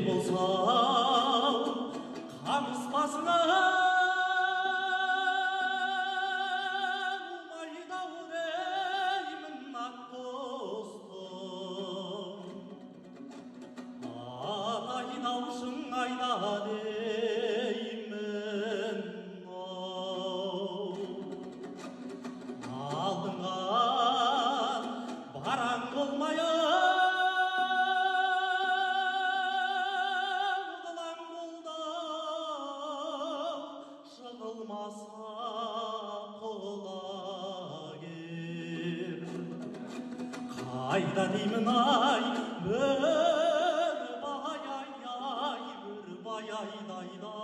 болса қамыспасына ұмайды-ау деймін ақ достым. Атайын-аушың айда деймін, алдыңа бараң болмай жығылмаса құлагер. Қайда деймін ай бір бай ай ай, бір бай айдайда